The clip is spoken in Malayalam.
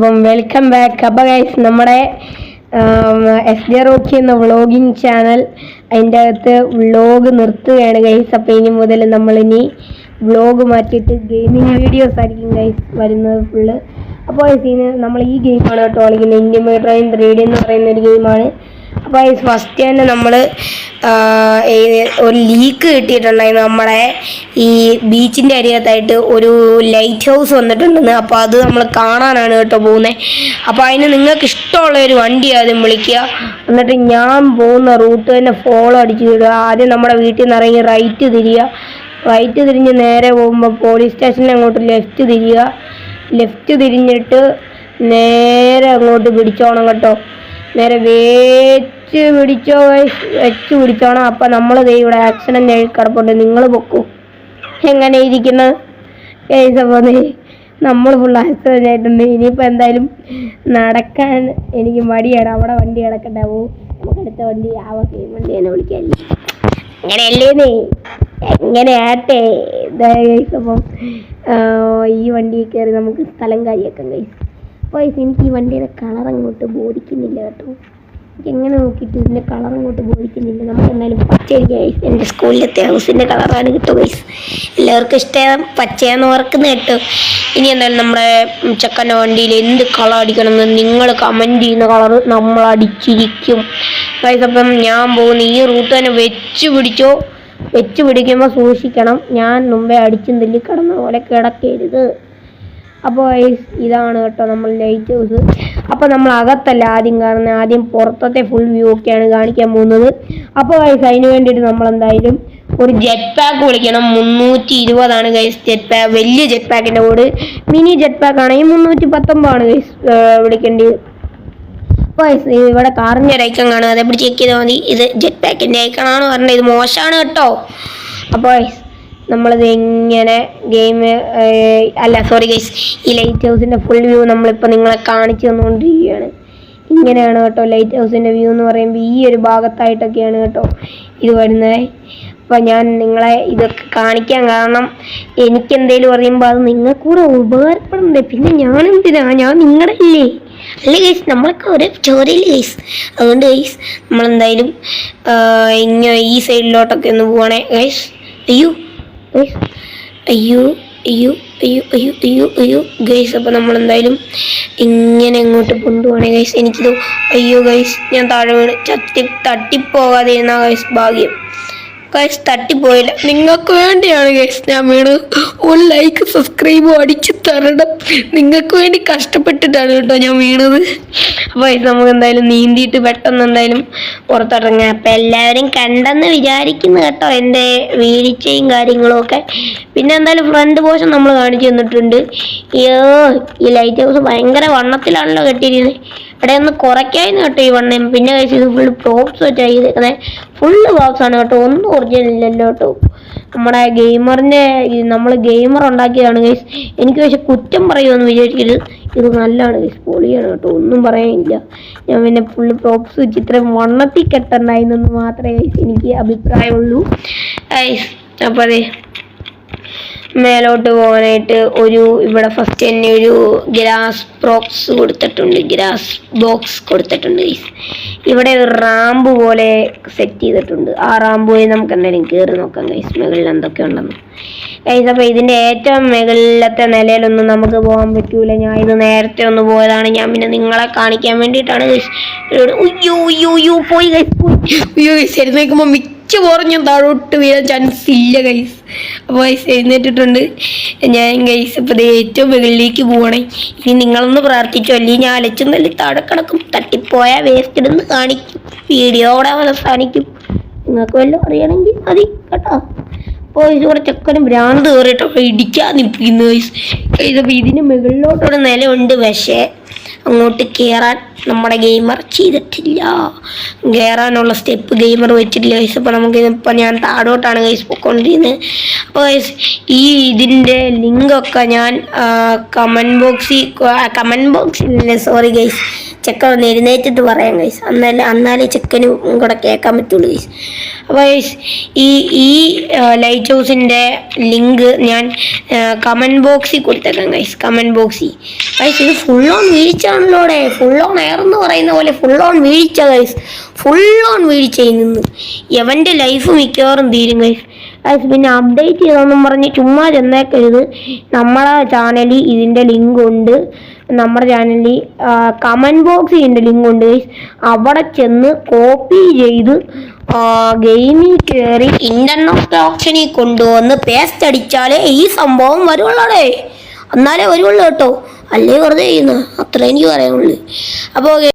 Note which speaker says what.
Speaker 1: അപ്പം വെൽക്കം ബാക്ക്. അപ്പോൾ ഗൈസ് നമ്മുടെ SJ Rocky എന്ന വ്ളോഗിങ് ചാനൽ അതിൻ്റെ അകത്ത് വ്ളോഗ് നിർത്തുകയാണ് ഗൈസ്. അപ്പോൾ ഇനി മുതൽ നമ്മളിനി വ്ളോഗ് മാറ്റിയിട്ട് ഗെയിമിങ് വീഡിയോസ് ആയിരിക്കും ഗൈസ് വരുന്നത് ഫുള്ള്. അപ്പോൾ ഗൈസ് നമ്മൾ ഈ ഗെയിമാണ് കേട്ടോ കളിക്കുന്നത്. ഇന്ത്യൻ ട്രെയിൻ 3D എന്ന് പറയുന്ന ഒരു ഗെയിമാണ്. അപ്പോൾ ഗൈസ് ഫസ്റ്റ് തന്നെ നമ്മൾ ഒരു ലീക്ക് കിട്ടിയിട്ടുണ്ടായിരുന്നു. നമ്മുടെ ഈ ബീച്ചിൻ്റെ അരികത്തായിട്ട് ഒരു ലൈറ്റ് ഹൗസ് വന്നിട്ടുണ്ടെന്ന്. അപ്പോൾ അത് നമ്മൾ കാണാനാണ് കേട്ടോ പോകുന്നത്. അപ്പോൾ അതിന് നിങ്ങൾക്ക് ഇഷ്ടമുള്ള ഒരു വണ്ടി ആദ്യം വിളിക്കുക, എന്നിട്ട് ഞാൻ പോകുന്ന റൂട്ട് തന്നെ ഫോളോ അടിച്ച് വിടുക. ആദ്യം നമ്മുടെ വീട്ടിൽ നിന്ന് ഇറങ്ങി റൈറ്റ് തിരിഞ്ഞ് നേരെ പോകുമ്പോൾ പോലീസ് സ്റ്റേഷനിൽ അങ്ങോട്ട് ലെഫ്റ്റ് തിരിഞ്ഞിട്ട് നേരെ അങ്ങോട്ട് പിടിച്ചോണം കേട്ടോ. നേരെ വെച്ച് പിടിച്ചോണം. അപ്പം നമ്മൾ ഇവിടെ ആക്സിഡൻ്റ് ആയി കിടപ്പുണ്ട്, നിങ്ങൾ പൊക്കൂ. എങ്ങനെ ഇരിക്കുന്നത് കേസ്? അപ്പോൾ നമ്മൾ ഫുൾ ആക്സിഡൻ്റ് ആയിട്ടുണ്ട്. ഇനിയിപ്പോൾ എന്തായാലും നടക്കാൻ എനിക്ക് മടിയാണ്. അവിടെ വണ്ടി കിടക്കണ്ടാവോ? നമുക്ക് അടുത്ത വണ്ടി വണ്ടി തന്നെ വിളിക്കാല്ലേ? അങ്ങനെയല്ലേന്നേ, എങ്ങനെ ആട്ടെ ഗൈസ്. അപ്പം ഈ വണ്ടിയിൽ കയറി നമുക്ക് സ്ഥലം കാര്യമാക്കാം ഗൈസ്. അപ്പോൾ എനിക്ക് ഈ വണ്ടിയുടെ കളർ അങ്ങോട്ട് ബോധിക്കുന്നില്ല കേട്ടോ. എനിക്ക് എങ്ങനെ നോക്കിയിട്ട് ഇതിൻ്റെ കളർ അങ്ങോട്ട് ബോധിക്കുന്നില്ല. നമുക്ക് എന്തായാലും പച്ചയായിരിക്കും ഗൈസ്. എൻ്റെ സ്കൂളിലത്തെ ഹൗസിൻ്റെ കളറാണ് കിട്ടും ഗൈസ്. എല്ലാവർക്കും ഇഷ്ടം പച്ചയാന്ന് ഓർക്കുന്ന കേട്ടോ. ഇനി എന്തായാലും നമ്മുടെ ചെക്കൻ്റെ വണ്ടിയിൽ എന്ത് കളർ അടിക്കണമെന്ന് നിങ്ങൾ കമൻറ്റ് ചെയ്യുന്ന കളർ നമ്മൾ അടിച്ചിരിക്കും ഗൈസ്. അപ്പം ഞാൻ പോകുന്ന ഈ റൂട്ട് തന്നെ വെച്ച് പിടിക്കുമ്പോൾ സൂക്ഷിക്കണം. ഞാൻ മുമ്പേ അടിച്ചും തല്ലി കിടന്ന പോലെ കിടക്കരുത്. അപ്പോൾ ഇതാണ് കേട്ടോ നമ്മൾ ലൈറ്റ് ഹൗസ്. അപ്പോൾ നമ്മൾ അകത്തല്ല ആദ്യം കാണുന്നത്, ആദ്യം പുറത്തത്തെ ഫുൾ വ്യൂ ഒക്കെയാണ് കാണിക്കാൻ പോകുന്നത്. അപ്പോൾ അതിന് വേണ്ടിയിട്ട് നമ്മളെന്തായാലും ഒരു ജെറ്റ് പാക്ക് വിളിക്കണം. 320 ഗൈസ് ജെറ്റ് പാക്ക്. വലിയ ജെറ്റ് പാക്കിൻ്റെ കൂടെ മിനി ജെറ്റ് പാക്ക് ആണെങ്കിൽ 319 ഗൈസ് വിളിക്കേണ്ടത്. അപ്പോൾ ഇവിടെ കാറിൻ്റെ ഒരു ഐക്കൺ കാണുക, അതേപോലെ ചെക്ക് ചെയ്താൽ മതി. ഇത് ജെറ്റ് പാക്കിൻ്റെ ഐക്കണാണ് പറഞ്ഞത്, ഇത് മോശമാണ് കേട്ടോ. അപ്പോൾ നമ്മളിത് എങ്ങനെ സോറി ഗൈസ്, ഈ ലൈറ്റ് ഹൗസിൻ്റെ ഫുൾ വ്യൂ നമ്മളിപ്പോൾ നിങ്ങളെ കാണിച്ചു തന്നുകൊണ്ടിരിക്കുകയാണ്. ഇങ്ങനെയാണ് കേട്ടോ ലൈറ്റ് ഹൗസിൻ്റെ വ്യൂ എന്ന് പറയുമ്പോൾ. ഈ ഒരു ഭാഗത്തായിട്ടൊക്കെയാണ് കേട്ടോ ഇത് വരുന്നത്. അപ്പോൾ ഞാൻ നിങ്ങളെ ഇതൊക്കെ കാണിക്കാൻ കാരണം എനിക്കെന്തേലും പറയുമ്പോൾ അത് നിങ്ങൾക്കൂടെ ഉപകാരപ്പെടുന്നുണ്ട്. പിന്നെ ഞാൻ നിങ്ങളുടെ അല്ലേ ഗൈസ്, നമ്മളൊക്കെ ഒരേ ചോരയില്ല ഗൈസ്. അതുകൊണ്ട് ഗൈസ് നമ്മളെന്തായാലും ഇങ്ങനെ ഈ സൈഡിലോട്ടൊക്കെ ഒന്ന് പോവാണേ ഗൈസ്. അയ്യോ ഗൈസ്. അപ്പോൾ നമ്മളെന്തായാലും ഇങ്ങനെ അങ്ങോട്ട് കൊണ്ടുപോകണേ ഗൈസ്. എനിക്കിത് അയ്യോ ഗൈസ്, ഞാൻ താഴെ വീണ് തട്ടിപ്പോകാതെ ഇരുന്ന ഗൈസ് ഭാഗ്യം ഗൈസ്. തട്ടിപ്പോയില്ല, നിങ്ങൾക്ക് വേണ്ടിയാണ് ഗൈസ് ഞാൻ വീണത്. ഒരു ലൈക്ക് സബ്സ്ക്രൈബും അടിച്ച് തരണം. നിങ്ങൾക്ക് വേണ്ടി കഷ്ടപ്പെട്ടിട്ടാണ് കേട്ടോ ഞാൻ വീണത്. അപ്പോൾ ഗൈസ് നമുക്ക് എന്തായാലും നീന്തിയിട്ട് പെട്ടെന്ന് എന്തായാലും പുറത്തിറങ്ങാം. അപ്പം എല്ലാവരും കണ്ടെന്ന് വിചാരിക്കുന്നു കേട്ടോ എൻ്റെ വീഴ്ചയും കാര്യങ്ങളും ഒക്കെ. പിന്നെ എന്തായാലും ഫ്രണ്ട് പോർഷൻ നമ്മൾ കാണിച്ചു തന്നിട്ടുണ്ട്. ഈ ലൈറ്റ് ഹൗസ് ഭയങ്കര വണ്ണത്തിലാണല്ലോ കെട്ടിയിരിക്കുന്നത്. ഇവിടെ ഒന്ന് കുറയ്ക്കായിരുന്നു കേട്ടോ ഈ വണ്ണം. പിന്നെ കഴിച്ച് ഇത് ഫുള്ള് പ്രോപ്സ് വെച്ചാണ് ചെയ്തേക്കുന്നത്. ഫുള്ള് ബോക്സ് ആണ് കേട്ടോ, ഒന്നും ഒറിജിനൽ ഇല്ലല്ലോ കേട്ടോ. നമ്മുടെ നമ്മൾ ഗെയിമർ ഉണ്ടാക്കിയതാണ് ഗൈസ്. എനിക്ക് പക്ഷെ കുറ്റം പറയുമെന്ന് വിചാരിക്കരുത്, ഇത് നല്ലതാണ് ഗൈസ്, പൊളിയാണ് കേട്ടോ, ഒന്നും പറയാനില്ല. ഞാൻ പിന്നെ ഫുള്ള് പ്രോപ്സ് വെച്ച് ഇത്രയും വണ്ണത്തിൽ കെട്ടണ്ടായിരുന്നെന്ന് മാത്രമേ ഗൈസ് എനിക്ക് അഭിപ്രായമുള്ളൂ ഗൈസ്. അപ്പോൾ അതെ മേലോട്ട് പോകാനായിട്ട് ഇവിടെ ഫസ്റ്റ് തന്നെ ഒരു ഗ്രാസ് ബോക്സ് കൊടുത്തിട്ടുണ്ട് ഗൈസ്. ഇവിടെ ഒരു റാമ്പ് പോലെ സെറ്റ് ചെയ്തിട്ടുണ്ട്. ആ റാമ്പ് വഴി നമുക്ക് എന്തായാലും കയറി നോക്കാം ഗൈസ് മുകളിൽ എന്തൊക്കെ ഉണ്ടെന്ന് ഗൈസ്. അപ്പോൾ ഇതിൻ്റെ ഏറ്റവും മുകളിലത്തെ നിലയിലൊന്നും നമുക്ക് പോകാൻ പറ്റൂല. ഞാൻ ഇത് നേരത്തെ ഒന്ന് പോയതാണ്. ഞാൻ പിന്നെ നിങ്ങളെ കാണിക്കാൻ വേണ്ടിയിട്ടാണ് ഗൈസ്. പോയി ഗൈസ് എഴുന്നേൽക്കുമ്പോൾ കുറഞ്ഞ താഴോട്ട് വീഴാൻ ചാൻസ് ഇല്ല ഗൈസ്. അപ്പോൾ ഗൈസ് എഴുന്നേറ്റിട്ടുണ്ട് ഞാൻ ഗൈസ്. അപ്പോൾ ഇത് ഏറ്റവും മുകളിലേക്ക് പോകണേ. ഇനി നിങ്ങളൊന്ന് പ്രാർത്ഥിച്ചോ, അല്ലെങ്കിൽ ഞാൻ അലച്ചും തല്ലി താഴെ കിടക്കും. തട്ടിപ്പോയാൽ വേസ്റ്റ് ഇടുന്ന് കാണിക്കും, വീഡിയോ അവിടെ അവസാനിക്കും. നിങ്ങൾക്ക് വല്ലതും അറിയണമെങ്കിൽ മതി കേട്ടോ. അപ്പോൾ ഇതുകൂടെ ചെക്കനും ഭ്രാന്ത് കയറിയിട്ടൊക്കെ ഇടിക്കാൻ നിൽക്കുന്നു ഗൈസ്. അപ്പോൾ ഇതിന് മുകളിലോട്ടൊരു നിലയുണ്ട്, പക്ഷേ അങ്ങോട്ട് കയറാൻ നമ്മുടെ ഗെയിമർ ചെയ്തിട്ടില്ല. കയറാനുള്ള സ്റ്റെപ്പ് ഗെയിമർ വെച്ചിട്ടില്ല ഗൈസ്. അപ്പോൾ നമുക്ക് ഇപ്പം ഞാൻ താഴോട്ടാണ് ഗൈസ് പൊയ്ക്കൊണ്ടിരിക്കുന്നത്. അപ്പോൾ ഗൈസ് ഇതിൻ്റെ ലിങ്കൊക്കെ ഞാൻ കമൻറ്റ് ബോക്സിൽ സോറി ഗൈസ്, ചെക്കൻ ഒന്ന് എഴുന്നേറ്റിട്ട് പറയാം ഗൈസ്. എന്നാലേ ചെക്കന് കൂടെ കേൾക്കാൻ പറ്റുള്ളൂ ഗൈസ്. അപ്പോൾ ഗൈസ് ഈ ലൈറ്റ് ഹൗസിൻ്റെ ലിങ്ക് ഞാൻ കമൻറ്റ് ബോക്സിൽ കൊടുത്തേക്കാം ഗൈസ്. കമൻറ്റ് ബോക്സിൽ ഗൈസ് ഇത് ഫുൾ ഓൺ വീഴ്ചയാണല്ലോടെ. ഫുൾ ഓൺ എയർ എന്ന് പറയുന്ന പോലെ ഫുൾ ഓൺ വീഴ്ച ഗൈസ്. ഫുൾ ഓൺ വീഴ്ചയിൽ നിന്ന് എവൻ്റെ ലൈഫ് മിക്കവാറും തീരും ഗൈസ്. ഗൈസ് പിന്നെ അപ്ഡേറ്റ് ചെയ്തെന്നും പറഞ്ഞ് ചുമ്മാ ചെന്നേക്കരുത്. നമ്മളെ ചാനലിൽ ഇതിൻ്റെ ലിങ്ക് ഉണ്ട്. നമ്മുടെ ചാനലിൽ കമൻറ്റ് ബോക്സിൽ ഇതിൻ്റെ ലിങ്ക് ഉണ്ട് ഗൈസ്. അവിടെ ചെന്ന് കോപ്പി ചെയ്ത് ഗെയിമിൽ കയറി ഇൻ്റർനെറ്റ് ഓപ്ഷനിൽ കൊണ്ടുവന്ന് പേസ്റ്റ് അടിച്ചാലേ ഈ സംഭവം വരുവുള്ളടേ. എന്നാലേ വരുവുള്ളൂ കേട്ടോ, അല്ലേ വെറുതെ ചെയ്യുന്നു. അത്ര എനിക്ക് പറയാനുള്ളൂ. അപ്പോൾ